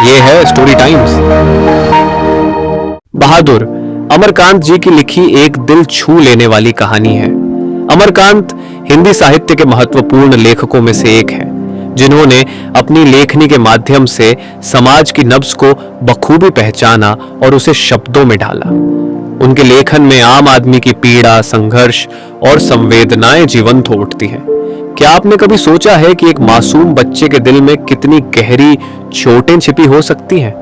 ये है story times. बहादुर अमरकांत जी की लिखी एक दिल छू लेने वाली कहानी है। अमरकांत हिंदी साहित्य के महत्वपूर्ण लेखकों में से एक है, जिन्होंने अपनी लेखनी के माध्यम से समाज की नब्ज को बखूबी पहचाना और उसे शब्दों में ढाला। उनके लेखन में आम आदमी की पीड़ा, संघर्ष और संवेदनाएं जीवंत हो उठती हैं। क्या आपने कभी सोचा है कि एक मासूम बच्चे के दिल में कितनी गहरी चोटें छिपी हो सकती हैं?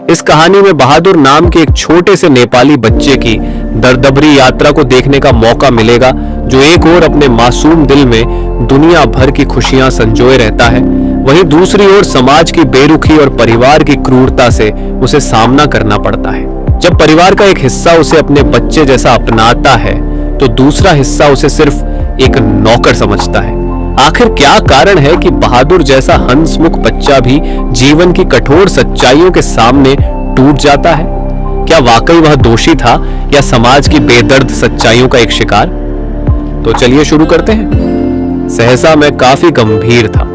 इस कहानी में बहादुर नाम के एक छोटे से नेपाली बच्चे की दर्दभरी यात्रा को देखने का मौका मिलेगा, जो एक ओर अपने मासूम दिल में दुनिया भर की खुशियां संजोए रहता है, वहीं दूसरी ओर समाज की बेरुखी और परिवार की क्रूरता से उसे सामना करना पड़ता है। जब परिवार का एक हिस्सा उसे अपने बच्चे जैसा अपनाता है, तो दूसरा हिस्सा उसे सिर्फ एक नौकर समझता है। आखिर क्या कारण है कि बहादुर जैसा हंसमुख बच्चा भी जीवन की कठोर सच्चाइयों के सामने टूट जाता है? क्या वाकई वह दोषी था या समाज की बेदर्द सच्चाइयों का एक शिकार? तो चलिए शुरू करते हैं। सहसा मैं काफी गंभीर था,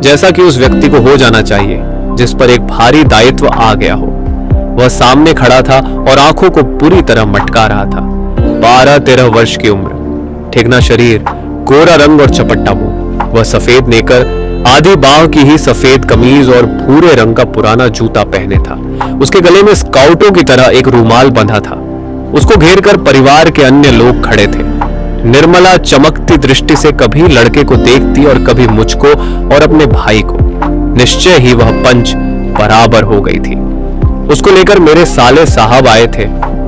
जैसा कि उस व्यक्ति को हो जाना चाहिए जिस पर एक भारी दायित्व आ गया हो। वह सामने खड़ा था और आंखों को पूरी तरह मटका रहा था। 12-13 वर्ष की उम्र, ठिगना शरीर, गोरा रंग और चपट्टा मुंह। वह सफेद नेकर, आधी बांह की ही सफेद कमीज और भूरे रंग का पुराना जूता पहने था। उसके गले में स्काउटों की तरह एक रुमाल बंधा था। उसको घेर कर परिवार के अन्य लोग खड़े थे। निर्मला चमकती दृष्टि से कभी लड़के को देखती और कभी मुझको और अपने भाई को। निश्चय ही वह पंच बराबर हो गई थी। उसको लेकर मेरे साले साहब आए थे।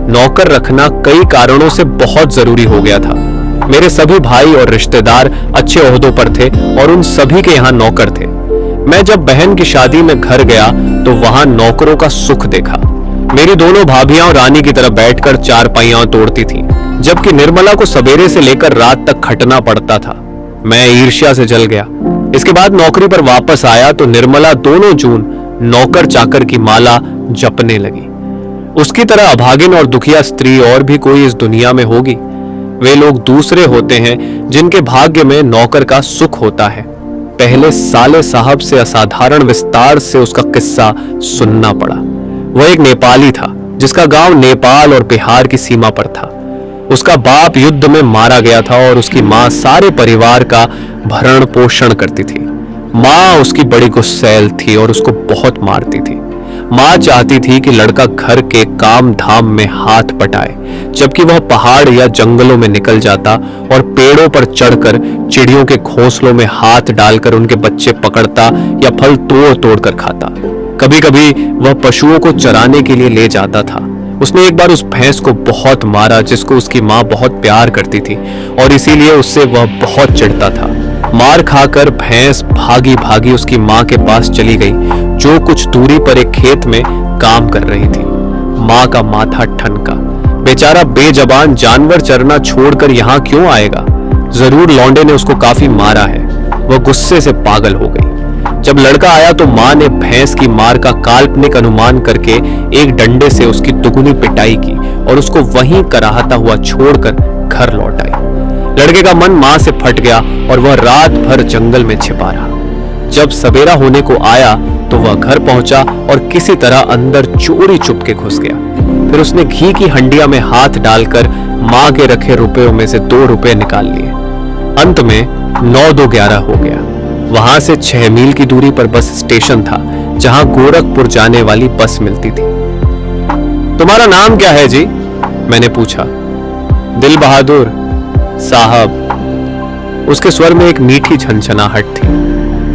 नौकर रखना कई कारणों से बहुत जरूरी हो गया था। मेरे सभी भाई और रिश्तेदार अच्छे ओहदों पर थे और उन सभी के यहाँ नौकर थे। मैं जब बहन की शादी में घर गया तो वहां नौकरों का सुख देखा। मेरी दोनों भाभियां रानी की तरह बैठकर चारपाइयां तोड़ती थीं, जबकि निर्मला को सवेरे से लेकर रात तक खटना पड़ता था। मैं ईर्ष्या से जल गया। इसके बाद नौकरी पर वापस आया तो निर्मला दोनों जून नौकर चाकर की माला जपने लगी। उसकी तरह अभागिन और दुखिया स्त्री और भी कोई इस दुनिया में होगी? वे लोग दूसरे होते हैं जिनके भाग्य में नौकर का सुख होता है। पहले साले साहब से असाधारण विस्तार से उसका किस्सा सुनना पड़ा। वह एक नेपाली था जिसका गांव नेपाल और बिहार की सीमा पर था। उसका बाप युद्ध में मारा गया था और उसकी मां सारे परिवार का भरण पोषण करती थी। मां उसकी बड़ी गुस्सैल थी और उसको बहुत मारती थी। मां चाहती थी कि लड़का घर के काम धाम में हाथ बटाए, जबकि वह पहाड़ या जंगलों में निकल जाता और पेड़ों पर चढ़कर चिड़ियों के घोंसलों में हाथ डालकर उनके बच्चे पकड़ता या फल तोड़ तोड़ कर खाता। कभी कभी वह पशुओं को चराने के लिए ले जाता था। उसने एक बार उस भैंस को बहुत मारा जिसको उसकी मां बहुत प्यार करती थी और इसीलिए उससे वह बहुत चिढ़ता था। मार खाकर भैंस भागी भागी उसकी मां के पास चली गई, जो कुछ दूरी पर एक खेत में काम कर रही थी। मां का माथा ठनका। बेचारा बेजबान जानवर चरना छोड़कर यहां क्यों आएगा? जरूर लौंडे ने उसको काफी मारा है। वह गुस्से से पागल हो गई। जब लड़का आया तो मां ने भैंस की मार का काल्पनिक अनुमान करके एक डंडे से उसकी दुगुनी पिटाई की और उसको वहीं कराहता हुआ छोड़कर घर लौट आई। लड़के का मन मां से फट गया और वह रात भर जंगल में छिपा रहा। जब सवेरा होने को आया तो वह घर पहुंचा और किसी तरह अंदर चोरी चुपके घुस गया। फिर उसने घी की हंडिया में हाथ डालकर मां के रखे रुपयों में से 2 रुपए निकाल लिए। अंत में 9-2-11 हो गया। वहां से 6 मील की दूरी पर बस स्टेशन था, जहां गोरखपुर जाने वाली बस मिलती थी। तुम्हारा नाम क्या है जी? मैंने पूछा। दिल बहादुर साहब। उसके स्वर में एक मीठी झंझनाहट थी।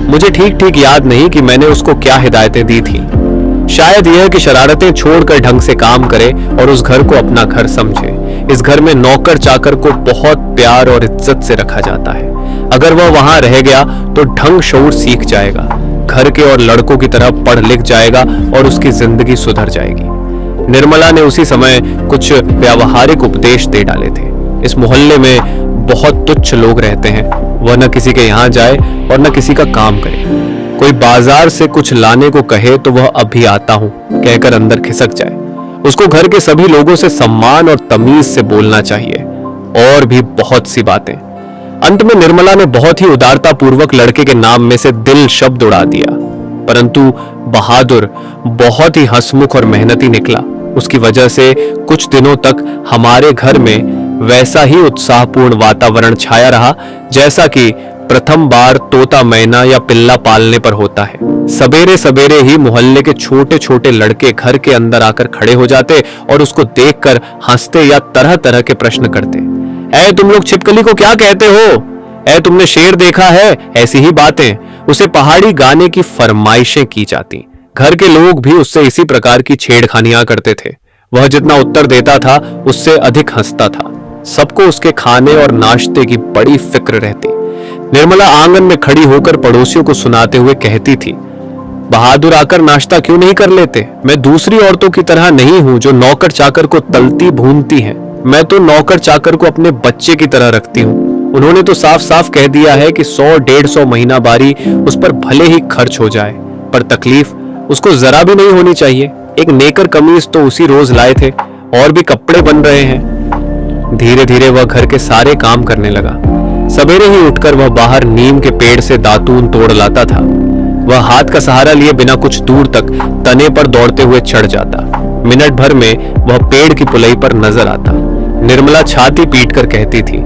मुझे ठीक ठीक याद नहीं कि मैंने उसको क्या हिदायतें दी थी। शायद यह कि शरारतें छोड़कर ढंग से काम करे और उस घर को अपना घर समझे। इस घर में नौकर चाकर को बहुत प्यार और इज्जत से रखा जाता है। अगर वह वहां रह गया तो ढंग शऊर सीख जाएगा, घर के और लड़कों की तरह पढ़ लिख जाएगा और उसकी जिंदगी सुधर जाएगी। निर्मला ने उसी समय कुछ व्यावहारिक उपदेश दे डाले थे। इस मोहल्ले में बहुत तुच्छ लोग रहते हैं। वह न किसी के यहाँ जाए और न किसी का काम करे। कोई बाजार से कुछ लाने को कहे तो वह अभी आता हूं कहकर अंदर खिसक जाए। उसको घर के सभी लोगों से सम्मान और तमीज से बोलना चाहिए, और भी बहुत सी बातें। अंत में निर्मला ने बहुत ही उदारता पूर्वक लड़के के नाम में से दिल शब्द उड़ा दिया। परंतु बहादुर बहुत ही हंसमुख और मेहनती निकला। उसकी वजह से कुछ दिनों तक हमारे घर में वैसा ही उत्साहपूर्ण वातावरण छाया रहा जैसा कि प्रथम बार तोता मैना या पिल्ला पालने पर होता है। सवेरे सवेरे ही मोहल्ले के छोटे छोटे लड़के घर के अंदर आकर खड़े हो जाते और उसको देखकर हंसते या तरह तरह के प्रश्न करते। ऐ तुम लोग छिपकली को क्या कहते हो? ऐ तुमने शेर देखा है? ऐसी ही बातें उसे पहाड़ी गाने की फरमाइशें की जाती। घर के लोग भी उससे इसी प्रकार की छेड़खानियां करते थे। वह जितना उत्तर देता था उससे अधिक हंसता था। सबको उसके खाने और नाश्ते की बड़ी फिक्र रहती। निर्मला आंगन में खड़ी होकर पड़ोसियों को सुनाते हुए कहती थी, बहादुर आकर नाश्ता क्यों नहीं कर लेते? मैं दूसरी औरतों की तरह नहीं हूं जो नौकर चाकर को तलती भूनती हैं। मैं तो नौकर चाकर को अपने बच्चे की तरह रखती हूँ। उन्होंने तो साफ साफ कह दिया है कि 100-150 महीना बारी उस पर भले ही खर्च हो जाए, पर तकलीफ उसको जरा भी नहीं होनी चाहिए। एक नेकर कमीज तो उसी रोज लाए थे, और भी कपड़े बन रहे हैं। धीरे धीरे वह घर के सारे काम करने लगा। सवेरे ही उठकर वह बाहर नीम के पेड़ से दातून तोड़ लाता था। वह हाथ का सहारा लिए बिना कुछ दूर तक तने पर दौड़ते हुए चढ़ जाता। मिनट भर में वह पेड़ की पुलई पर नजर आता। निर्मला छाती पीट कर कहती थी,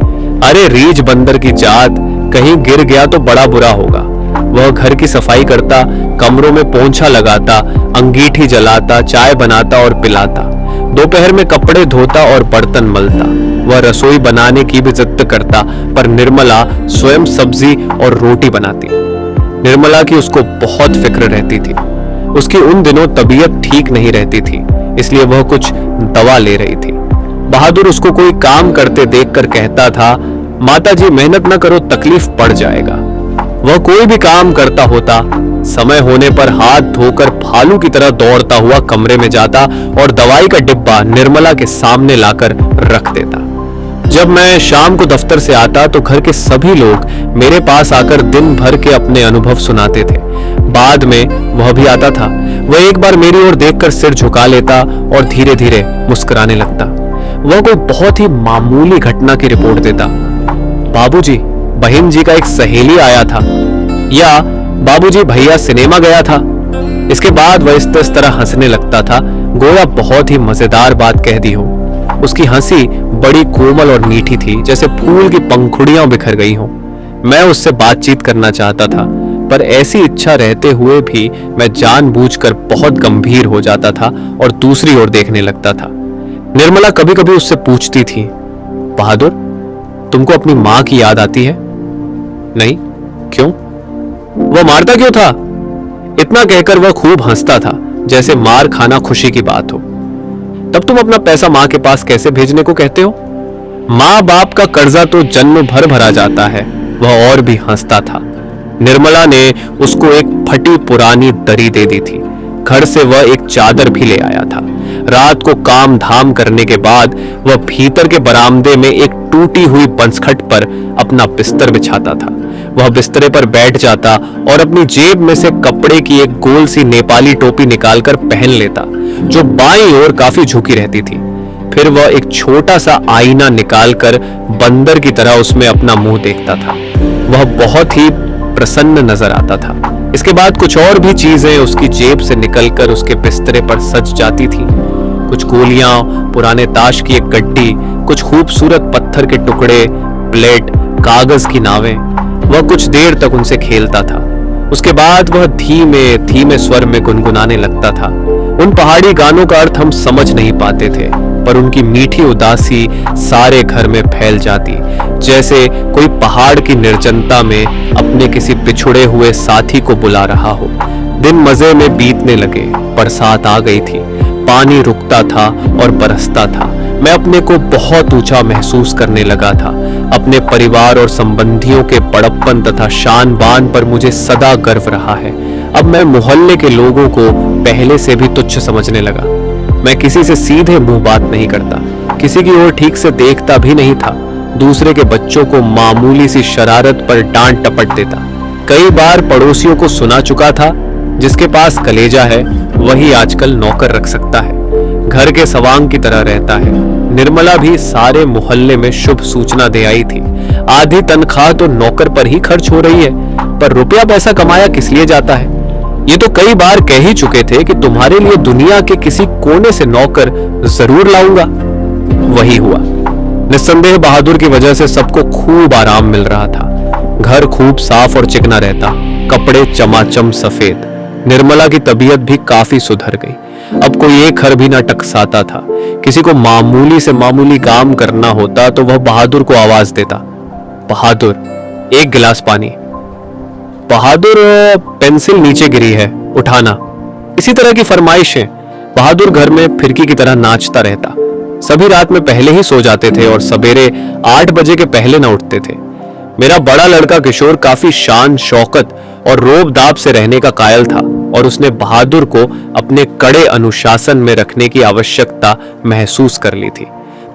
अरे रीछ बंदर की जात, कहीं गिर गया तो बड़ा बुरा होगा। वह घर की सफाई करता, कमरों में पोंछा लगाता, अंगीठी जलाता, चाय बनाता और पिलाता। दोपहर में कपड़े धोता और बर्तन मलता। वह रसोई बनाने की भी जिद करता, पर निर्मला स्वयं सब्जी और रोटी बनाती। निर्मला की उसको बहुत फिक्र रहती थी। उसकी उन दिनों तबीयत ठीक नहीं रहती थी, इसलिए वह कुछ दवा ले रही थी। बहादुर उसको कोई काम करते देखकर कहता था, माताजी मेहनत न करो, तकलीफ पड़ जाएगा। वह कोई भी काम करता होता, समय होने पर हाथ धोकर भालू की तरह दौड़ता हुआ कमरे में जाता और दवाई का डिब्बा निर्मला के सामने लाकर रख देता। जब मैं शाम को दफ्तर से आता तो घर के सभी लोग मेरे पास आकर दिन भर के अपने अनुभव सुनाते थे। बाद में वह भी आता था। वह एक बार मेरी ओर देखकर सिर झुका लेता और धीरे धीरे मुस्कुराने लगता। वह कोई बहुत ही मामूली घटना की रिपोर्ट देता। बाबूजी, बहन जी का एक सहेली आया था, या बाबूजी भैया सिनेमा गया था। इसके बाद वह इस तरह हंसने लगता था गोया बहुत ही मजेदार बात कह दी हो। उसकी हंसी बड़ी कोमल और मीठी थी, जैसे फूल की पंखुड़ियां बिखर गई हो। मैं उससे बातचीत करना चाहता था, पर ऐसी इच्छा रहते हुए भी मैं जानबूझकर बहुत गंभीर हो जाता था और दूसरी ओर देखने लगता था। निर्मला कभी कभी उससे पूछती थी, बहादुर, तुमको अपनी मां की याद आती है? नहीं, क्यों? वह मारता क्यों था? इतना कहकर वह खूब हंसता था, जैसे मार खाना खुशी की बात हो। तब तुम अपना पैसा मां के पास कैसे भेजने को कहते हो? मां बाप का कर्जा तो जन्म भर भरा जाता है। वह और भी हंसता था। निर्मला ने उसको एक फटी पुरानी दरी दे दी थी। घर से वह एक चादर भी ले आया था। रात को काम धाम करने के बाद वह भीतर के बरामदे में एक टूटी हुई बंसखट पर अपना बिस्तर बिछाता था। वह बिस्तरे पर बैठ जाता और अपनी जेब में से कपड़े की एक गोल सी नेपाली टोपी निकालकर पहन लेता, जो बाईं ओर काफी झुकी रहती थी। फिर वह एक छोटा सा आईना निकालकर बंदर की तरह उसमें अपना मुंह देखता था। वह बहुत ही प्रसन्न नजर आता था। इसके बाद कुछ और भी चीजें उसकी जेब से निकलकर उसके बिस्तरे पर सज जाती थी। कुछ गोलियां, पुराने ताश की एक गड्डी, कुछ खूबसूरत पत्थर के टुकड़े, प्लेट, कागज की नावें। वह कुछ देर तक उनसे खेलता था। उसके बाद वह धीमे धीमे स्वर में गुनगुनाने लगता था। उन पहाड़ी गानों का अर्थ हम समझ नहीं पाते थे, पर उनकी मीठी उदासी सारे घर में फैल जाती, जैसे कोई पहाड़ की निर्जनता में अपने किसी बिछुड़े हुए साथी को बुला रहा हो। दिन मजे में बीतने लगे। बरसात आ गई थी। पानी रुकता था और बरसता था। मैं अपने को बहुत ऊंचा महसूस करने लगा था। अपने परिवार और संबंधियों के बड़प्पन तथा शान बान पर मुझे सदा गर्व रहा है। अब मैं मोहल्ले के लोगों को पहले से भी तुच्छ समझने लगा। मैं किसी से सीधे मुंह बात नहीं करता, किसी की ओर ठीक से देखता भी नहीं था। दूसरे के बच्चों को मामूली सी शरारत पर डांट टपट देता। कई बार पड़ोसियों को सुना चुका था, जिसके पास कलेजा है वही आजकल नौकर रख सकता है, घर के सवांग की तरह रहता है। निर्मला भी सारे मोहल्ले में शुभ सूचना दे आई थी। आधी तनख्वाह तो नौकर पर ही खर्च हो रही है, पर रुपया पैसा कमाया किस लिए जाता है? ये तो कई बार कह ही चुके थे कि तुम्हारे लिए दुनिया के किसी कोने से नौकर जरूर लाऊंगा। वही हुआ। निस्संदेह बहादुर की वजह से सबको खूब आराम मिल रहा था। घर खूब साफ और चिकना रहता, कपड़े चमाचम सफेद। निर्मला की तबीयत भी काफी सुधर गई। अब कोई एक हर भी ना टकसाता था। किसी को मामूली से मामूली काम करना होता तो वह बहादुर को आवाज देता, बहादुर एक गिलास पानी। बहादुर पेंसिल नीचे गिरी है, उठाना। इसी तरह की फरमाइशें। बहादुर घर में फिरकी की तरह नाचता रहता। सभी रात में पहले ही सो जाते थे और सवेरे 8 बजे के पहले न उठते थे। मेरा बड़ा लड़का किशोर काफी शान शौकत और रोब दाब से रहने का कायल था और उसने बहादुर को अपने कड़े अनुशासन में रखने की आवश्यकता महसूस कर ली थी।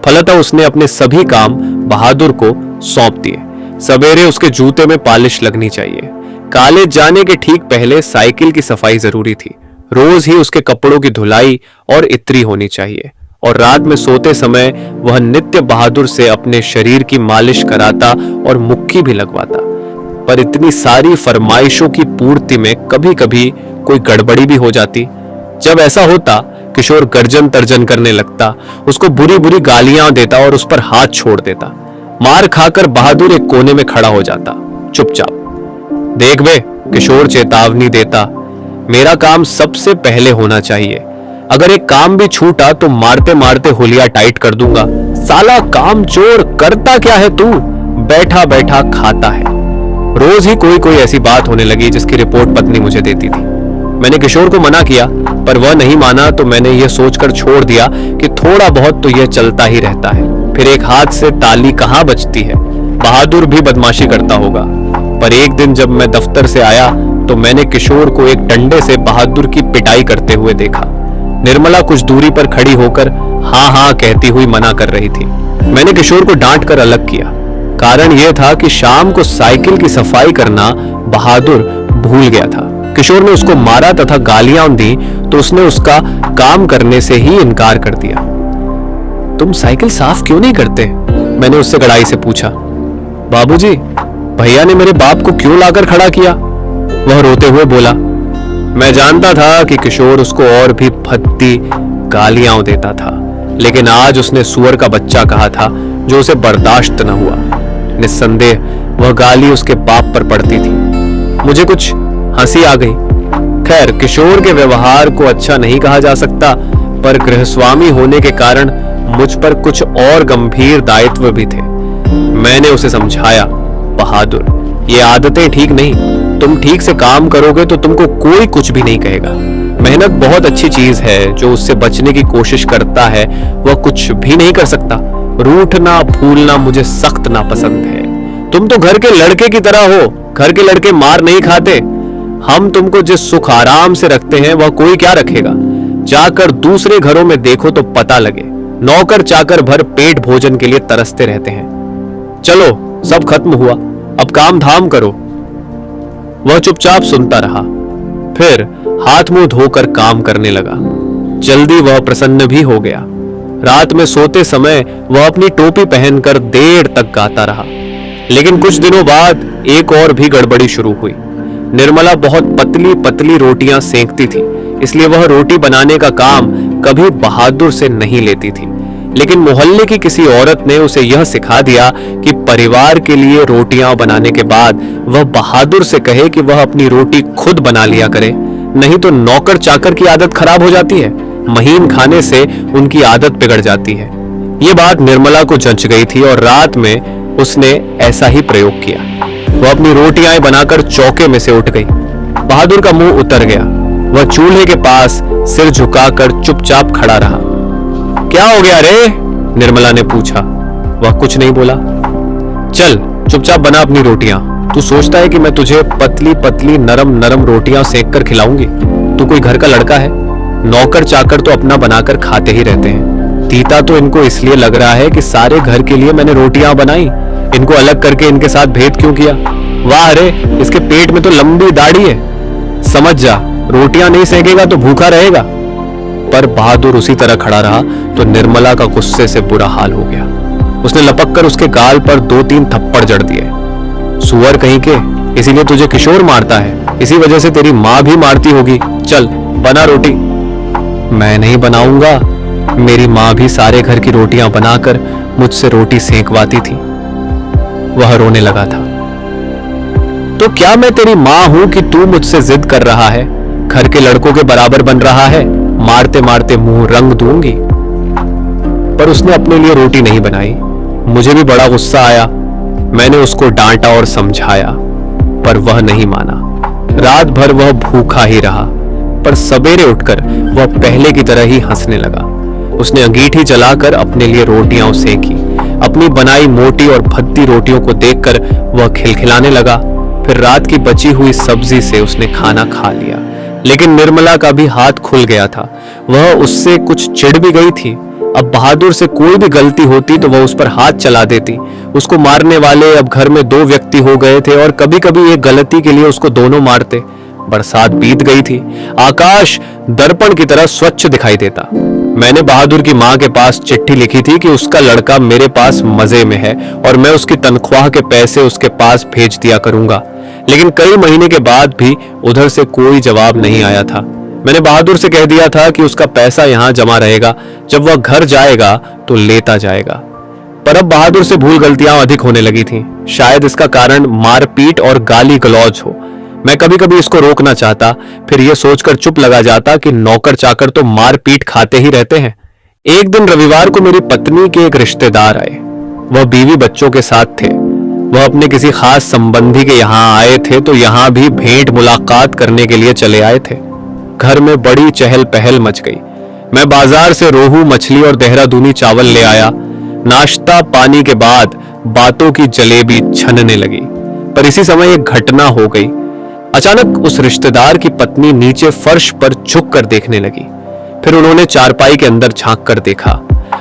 फलतः उसने अपने सभी काम बहादुर को सौंप दिए। सवेरे उसके जूते में पॉलिश लगनी चाहिए। कॉलेज जाने के ठीक पहले साइकिल की सफाई जरूरी थी। रोज ही उसके कपड़ों की धुलाई और इत्री होनी चाहिए और रात में सोते समय वह नित्य बहादुर से अपने शरीर की मालिश कराता और मुक्की भी लगवाता। पर इतनी सारी फरमाइशों की पूर्ति में कभी कभी कोई गड़बड़ी भी हो जाती। जब ऐसा होता किशोर गर्जन तर्जन करने लगता, उसको बुरी बुरी गालियां देता और उस पर हाथ छोड़ देता। मार खाकर बहादुर एक कोने में खड़ा हो जाता, चुपचाप। देख बे, किशोर चेतावनी देता, मेरा काम सबसे पहले होना चाहिए। अगर एक काम भी छूटा तो मारते मारते हुलिया टाइट कर दूंगा। साला काम चोर, करता क्या है तू? बैठा बैठा खाता है। रोज ही कोई कोई ऐसी बात होने लगी जिसकी रिपोर्ट पत्नी मुझे देती थी। मैंने किशोर को मना किया पर वह नहीं माना तो मैंने यह सोचकर छोड़ दिया कि थोड़ा बहुत तो यह चलता ही रहता है, फिर एक हाथ से ताली कहां बजती है। बहादुर भी बदमाशी करता होगा। पर एक दिन जब मैं दफ्तर से आया तो मैंने किशोर को एक डंडे से बहादुर की पिटाई करते हुए देखा। निर्मला कुछ दूरी पर खड़ी होकर हाँ हाँ कहती हुई मना कर रही थी। मैंने किशोर को डांट कर अलग किया। कारण यह था कि शाम को साइकिल की सफाई करना बहादुर भूल गया था। किशोर ने उसको मारा तथा गालियां दी तो उसने उसका काम करने से ही इनकार कर दिया। तुम साइकिल साफ क्यों नहीं करते? मैंने उससे कड़ाई से पूछा। बाबूजी, भैया ने मेरे बाप को क्यों लाकर खड़ा किया? वह रोते हुए बोला। मैं जानता था कि किशोर उसको और भी भद्दी गालियां देता था, लेकिन आज उसने सुअर का बच्चा कहा था जो उसे बर्दाश्त न हुआ। निस्संदेह वह गाली उसके बाप पर पड़ती थी। मुझे कुछ हंसी आ गई। खैर, किशोर के व्यवहार को अच्छा नहीं कहा जा सकता, पर गृहस्वामी होने के कारण मुझ पर कुछ और गंभीर दायित्व भी थे। मैंने उसे समझाया, बहादुर, ये आदतें ठीक नहीं। तुम ठीक से काम करोगे तो तुमको कोई कुछ भी नहीं कहेगा। मेहनत बहुत अच्छी चीज है। जो उससे बचने की कोशिश करता है वह कुछ भी नहीं कर सकता। रूठना फूलना मुझे सख्त नापसंद है। तुम तो घर के लड़के की तरह हो। घर के लड़के मार नहीं खाते। हम तुमको जिस सुख आराम से रखते हैं वह कोई क्या रखेगा। जाकर दूसरे घरों में देखो तो पता लगे। नौकर चाकर भर पेट भोजन के लिए तरसते रहते हैं। चलो, सब खत्म हुआ, अब काम धाम करो। वह चुपचाप सुनता रहा, फिर हाथ मुंह धोकर काम करने लगा। जल्दी वह प्रसन्न भी हो गया। रात में सोते समय वह अपनी टोपी पहनकर देर तक गाता रहा। लेकिन कुछ दिनों बाद एक और भी गड़बड़ी शुरू हुई। निर्मला बहुत पतली पतली रोटियां सेंकती थी, इसलिए वह रोटी बनाने का काम कभी बहादुर से नहीं लेती थी। लेकिन मोहल्ले की किसी औरत ने उसे यह सिखा दिया कि परिवार के लिए रोटियां बनाने के बाद वह बहादुर से कहे कि वह अपनी रोटी खुद बना लिया करे, नहीं तो नौकर चाकर की आदत खराब हो जाती है। महीन खाने से उनकी आदत बिगड़ जाती है। ये बात निर्मला को जंच गई थी और रात में उसने ऐसा ही प्रयोग किया। वह अपनी रोटियां बनाकर चौके में से उठ गई। बहादुर का मुंह उतर गया। वह चूल्हे के पास सिर झुकाकर चुपचाप खड़ा रहा। क्या हो गया रे? निर्मला ने पूछा। वह कुछ नहीं बोला। चल, चुपचाप बना अपनी रोटियां। तू सोचता है कि मैं तुझे पतली पतली नरम नरम रोटियां सेक कर खिलाऊंगी? तू कोई घर का लड़का है? नौकर चाकर तो अपना बनाकर खाते ही रहते हैं। तीता तो इनको इसलिए लग रहा है कि सारे घर के लिए मैंने रोटियां बनाई। इनको अलग करके इनके साथ भेद क्यों किया? वाह रे, इसके पेट में तो लंबी दाढ़ी है। समझ जा, रोटियां नहीं सेकेगा तो भूखा रहेगा। पर बहादुर उसी तरह खड़ा रहा तो निर्मला का गुस्से से बुरा हाल हो गया। उसने लपक कर उसके गाल पर 2-3 थप्पड़ जड़ दिए। सुअर कहीं के, इसीलिए तुझे किशोर मारता है, इसी वजह से तेरी माँ भी मारती होगी। चल बना रोटी। मैं नहीं बनाऊंगा, मेरी माँ भी सारे घर की रोटियां बनाकर मुझसे रोटी सेंकवाती थी। वह रोने लगा था। तो क्या मैं तेरी माँ हूं कि तू मुझसे जिद कर रहा है, घर के लड़कों के बराबर बन रहा है? मारते मारते मुंह रंग दूंगी। पर उसने अपने लिए रोटी नहीं बनाई। मुझे भी बड़ा गुस्सा आया। मैंने उसको डांटा और समझाया, पर वह नहीं माना। रात भर वह भूखा ही रहा, पर सवेरे उठकर वह पहले की तरह ही हंसने लगा। उसने अंगीठी जलाकर अपने लिए रोटियां सेकी। अपनी बनाई मोटी और भद्दी रोटियों को देखकर वह खिलखिलाने लगा। फिर रात की बची हुई सब्जी से उसने खाना खा लिया। लेकिन निर्मला का भी हाथ खुल गया था। वह उससे कुछ चिढ़ भी गई थी। अब बहादुर से कोई भी गलती होती तो वह उस पर हाथ चला देती। उसको मारने वाले अब घर में 2 व्यक्ति हो गए थे और कभी कभी एक गलती के लिए उसको दोनों मारते। बरसात बीत गई थी। आकाश दर्पण की तरह स्वच्छ दिखाई देता। मैंने बहादुर की मां के पास चिट्ठी लिखी थी कि उसका लड़का मेरे पास मजे में है और मैं उसकी तनख्वाह के पैसे उसके पास भेज दिया करूंगा। लेकिन कई महीने के बाद भी उधर से कोई जवाब नहीं आया था। मैंने बहादुर से कह दिया था कि उसका पैसा यहां जमा रहेगा, जब वह घर जाएगा तो लेता जाएगा। पर अब बहादुर से भूल गलतियां अधिक होने लगी थीं। शायद इसका कारण मारपीट और गाली गलौज हो। मैं कभी कभी इसको रोकना चाहता, फिर यह सोचकर चुप लगा जाता कि नौकर चाकर तो मारपीट खाते ही रहते हैं। एक दिन रविवार को मेरी पत्नी के एक रिश्तेदार आए। वह बीवी बच्चों के साथ थे। वह अपने किसी खास संबंधी के यहाँ आए थे तो यहाँ भी भेंट मुलाकात करने के लिए चले आए थे। घर में बड़ी चहल पहल मच गई। मैं बाजार से रोहू मछली और देहरादूनी चावल ले आया। नाश्ता पानी के बाद बातों की जलेबी छनने लगी। पर इसी समय एक घटना हो गई। अचानक उस रिश्तेदार की पत्नी नीचे फर्श पर झुक कर देखने लगी। फिर उन्होंने चारपाई के अंदर झांक कर देखा।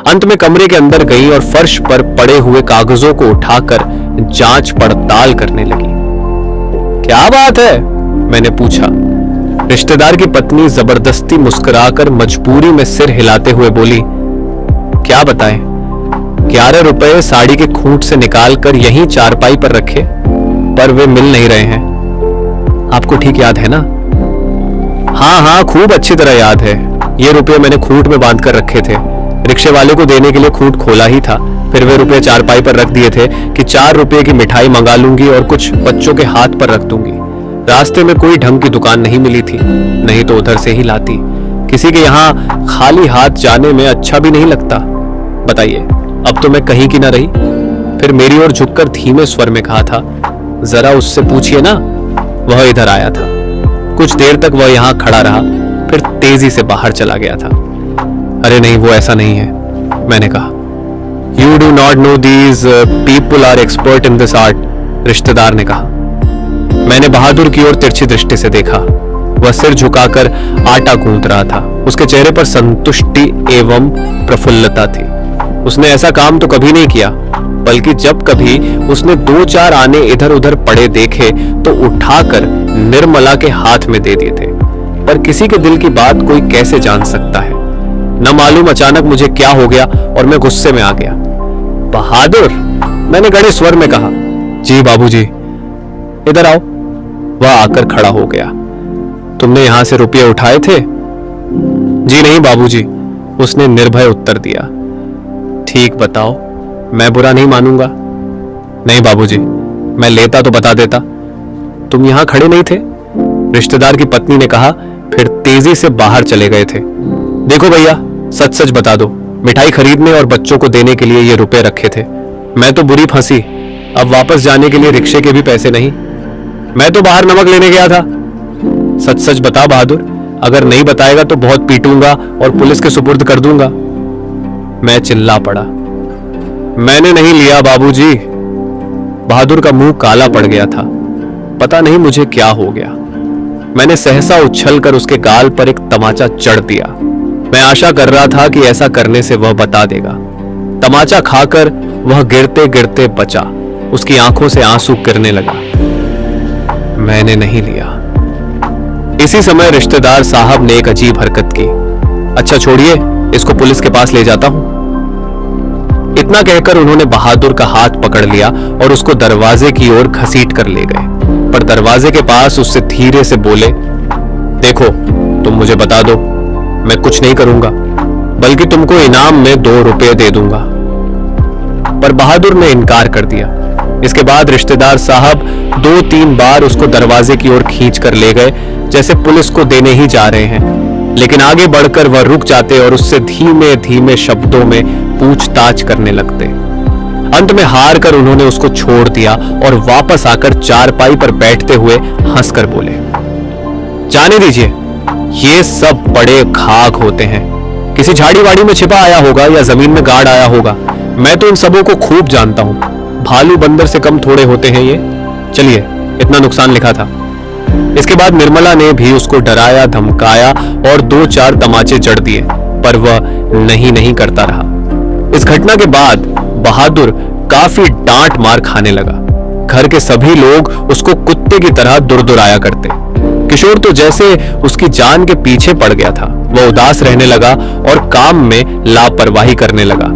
अंत में कमरे के अंदर गई और फर्श पर पड़े हुए कागजों को उठाकर जांच पड़ताल करने लगी। क्या बात है? मैंने पूछा। रिश्तेदार की पत्नी जबरदस्ती मुस्कुराकर मजबूरी में सिर हिलाते हुए बोली, क्या बताएं? 11 रुपए साड़ी के खूंट से निकालकर यहीं चारपाई पर रखे, पर वे मिल नहीं रहे हैं। आपको ठीक याद है ना? हाँ हाँ, खूब अच्छी तरह याद है। ये रुपए मैंने खूंट में बांध कर रखे थे। रिक्शे वाले को देने के लिए खूंट खोला ही था। फिर वे रुपए चारपाई पर रख दिए थे कि 4 रुपए की मिठाई मंगा लूंगी और कुछ बच्चों के हाथ पर रख दूंगी। रास्ते में कोई ढंग की दुकान नहीं मिली थी, नहीं तो उधर से ही लाती। किसी के यहाँ खाली हाथ जाने में अच्छा भी नहीं लगता। बताइए, अब तो मैं कहीं की ना रही। फिर मेरी ओर झुककर धीमे स्वर में कहा था, जरा उससे पूछिए ना। वह इधर आया था। कुछ देर तक वह यहां खड़ा रहा, फिर तेजी से बाहर चला गया था। अरे नहीं, वो ऐसा नहीं है, मैंने कहा। You do not know these people are expert in this art, रिश्तेदार ने कहा। मैंने बहादुर की ओर तिरछी दृष्टि से देखा। वह सिर झुकाकर आटा गूंथ रहा था। उसके चेहरे पर संतुष्टि एवं प्रफुल्लता थी। उसने ऐसा काम तो कभी नहीं किया, बल्कि जब कभी उसने 2-4 आने इधर उधर पड़े देखे तो उठाकर निर्मला के हाथ में दे दिए थे। पर किसी के दिल की बात कोई कैसे जान सकता है? न मालूम अचानक मुझे क्या हो गया और मैं गुस्से में आ गया। बहादुर, मैंने गड़े स्वर में कहा। जी बाबूजी। इधर आओ। वह आकर खड़ा हो गया। तुमने यहां से रुपये उठाए थे? जी नहीं बाबूजी, उसने निर्भय उत्तर दिया। ठीक बताओ, मैं बुरा नहीं मानूंगा। नहीं बाबूजी, मैं लेता तो बता देता। तुम यहां खड़े नहीं थे? रिश्तेदार की पत्नी ने कहा, फिर तेजी से बाहर चले गए थे। देखो भैया, सच सच बता दो, मिठाई खरीदने और बच्चों को देने के लिए ये रुपए रखे थे। मैं तो बुरी फंसी। अब वापस जाने के लिए रिक्शे के भी पैसे नहीं। मैं तो बाहर नमक लेने गया था। सच सच बता बहादुर, अगर नहीं बताएगा तो बहुत पीटूंगा और पुलिस के सुपुर्द कर दूंगा। मैं चिल्ला पड़ा, मैंने नहीं लिया बाबूजी। बहादुर का मुंह काला पड़ गया था। पता नहीं मुझे क्या हो गया। मैंने सहसा उछलकर उसके गाल पर एक तमाचा जड़ दिया। मैं आशा कर रहा था कि ऐसा करने से वह बता देगा। तमाचा खाकर वह गिरते गिरते बचा। उसकी आंखों से आंसू गिरने लगा। मैंने नहीं लिया। इसी समय रिश्तेदार साहब ने एक अजीब हरकत की। अच्छा छोड़िए, इसको पुलिस के पास ले जाता हूं। इतना कहकर उन्होंने बहादुर का हाथ पकड़ लिया और उसको दरवाजे की ओर घसीट कर ले गए। पर दरवाजे के पास उससे धीरे से बोले, देखो तुम मुझे बता दो, मैं कुछ नहीं करूंगा, बल्कि तुमको इनाम में 2 रुपए दे दूंगा। पर बहादुर ने इनकार कर दिया। इसके बाद रिश्तेदार साहब 2-3 बार उसको दरवाजे की ओर खींच कर ले गए, जैसे पुलिस को देने ही जा रहे हैं, लेकिन आगे बढ़कर वह रुक जाते और उससे धीमे धीमे शब्दों में पूछताछ करने लगते। अंत में हार कर उन्होंने उसको छोड़ दिया और वापस आकर चारपाई पर बैठते हुए हंसकर बोले, जाने दीजिए, ये सब बड़े खाक होते हैं, किसी झाड़ी वाड़ी में छिपा आया होगा या जमीन में गाड़ आया होगा। मैं तो इन सबों को खूब जानता हूं, भालू बंदर से कम थोड़े होते हैं ये। चलिए, इतना नुकसान लिखा था। इसके बाद निर्मला ने भी उसको डराया, धमकाया और 2-4 तमाचे जड़ दिए, पर वह नहीं करता रहा। इस घटना के बाद बहादुर काफी डांट मार खाने लगा। घर के सभी लोग उसको कुत्ते की तरह दुरदुराया करते। किशोर तो जैसे उसकी जान के पीछे पड़ गया था। वह उदास रहने लगा और काम में लापरवाही करने लगा।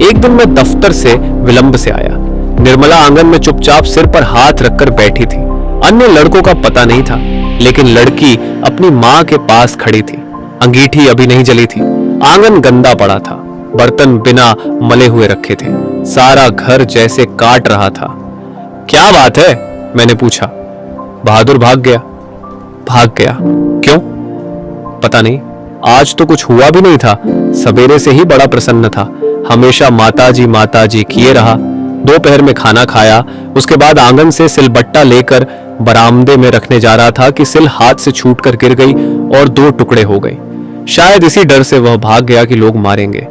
एक दिन मैं दफ्तर से विलंब से आया। निर्मला आंगन में चुपचाप सिर पर हाथ रखकर बैठी थी। अन्य लड़कों का पता नहीं था, लेकिन लड़की अपनी मां के पास खड़ी थी। अंगीठी अभी नहीं जली थी। आंगन गंदा पड़ा था, बर्तन बिना मले हुए रखे थे। सारा घर जैसे काट रहा था। क्या बात है? मैंने पूछा। बहादुर भाग गया। क्यों? पता नहीं, आज तो कुछ हुआ भी नहीं था। सवेरे से ही बड़ा प्रसन्न था, हमेशा माताजी किए रहा। दोपहर में खाना खाया, उसके बाद आंगन से सिलबट्टा लेकर बरामदे में रखने जा रहा था कि सिल हाथ से छूटकर गिर गई और 2 टुकड़े हो गई। शायद इसी डर से वह भाग गया कि लोग मारेंगे,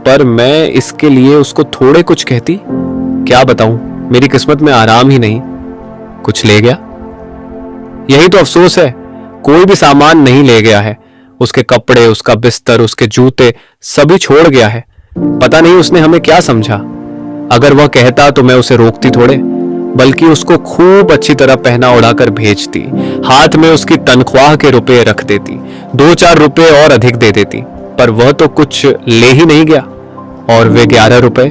पर मैं इसके लिए उसको थोड़े कुछ कहती। क्या बताऊं, मेरी किस्मत में आराम ही नहीं। कुछ ले गया, यही तो अफसोस है। कोई भी सामान नहीं ले गया है। उसके कपड़े, उसका बिस्तर, उसके जूते सभी छोड़ गया है। पता नहीं उसने हमें क्या समझा। अगर वह कहता तो मैं उसे रोकती थोड़े, बल्कि उसको खूब अच्छी तरह पहना उड़ाकर भेजती। हाथ में उसकी तनख्वाह के रुपए रख देती, 2-4 रुपए और अधिक दे देती। पर वह तो कुछ ले ही नहीं गया। और वे 11 रुपए?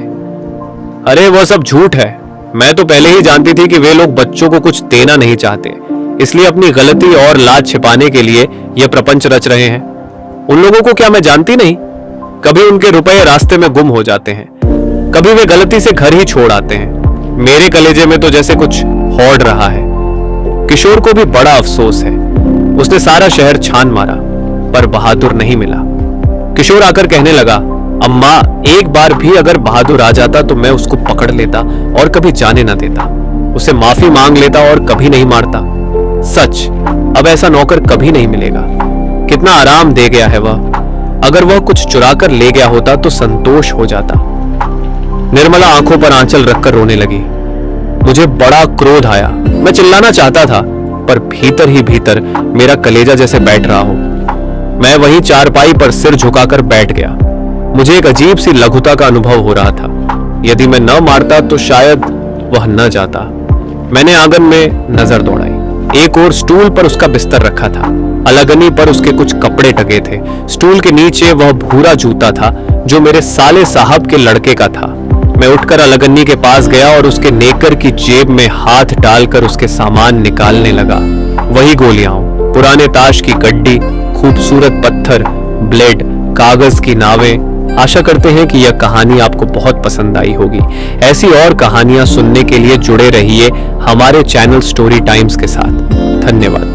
अरे वह सब झूठ है। मैं तो पहले ही जानती थी कि वे लोग बच्चों को कुछ देना नहीं चाहते, इसलिए अपनी गलती और लाज छिपाने के लिए यह प्रपंच रच रहे हैं। उन लोगों को क्या मैं जानती नहीं? कभी उनके रुपए रास्ते में गुम हो जाते हैं, कभी वे गलती से घर ही छोड़ आते हैं। मेरे कलेजे में तो जैसे कुछ होड़ रहा है। किशोर को भी बड़ा अफसोस है। उसने सारा शहर छान मारा, पर बहादुर नहीं मिला। किशोर आकर कहने लगा, अम्मा, एक बार भी अगर बहादुर आ जाता तो मैं उसको पकड़ लेता और कभी जाने ना देता। उसे माफी मांग लेता और कभी नहीं मारता। सच, अब ऐसा नौकर कभी नहीं मिलेगा। कितना आराम दे गया है वह। अगर वह कुछ चुरा कर ले गया होता तो संतोष हो जाता। निर्मला आंखों पर आंचल रखकर रोने लगी। मुझे बड़ा क्रोध आया। मैं चिल्लाना चाहता था, पर भीतर ही भीतर मेरा कलेजा जैसे बैठ रहा हो। मैं वहीं चारपाई पर सिर झुकाकर बैठ गया। मुझे एक अजीब सी लघुता का अनुभव हो रहा था। यदि मैं न मारता तो शायद वह न जाता। मैंने आंगन में नजर दौड़ाई। एक और स्टूल पर उसका बिस्तर रखा था, अलगनी पर उसके कुछ कपड़े टंगे थे। स्टूल के नीचे वह भूरा जूता था जो मेरे साले साहब के लड़के का था। मैं उठकर अलगन्नी के पास गया और उसके नेकर की जेब में हाथ डालकर उसके सामान निकालने लगा। वही गोलियां, पुराने ताश की गड्डी, खूबसूरत पत्थर, ब्लेड, कागज की नावें। आशा करते हैं कि यह कहानी आपको बहुत पसंद आई होगी। ऐसी और कहानियां सुनने के लिए जुड़े रहिए हमारे चैनल स्टोरी टाइम्स के साथ। धन्यवाद।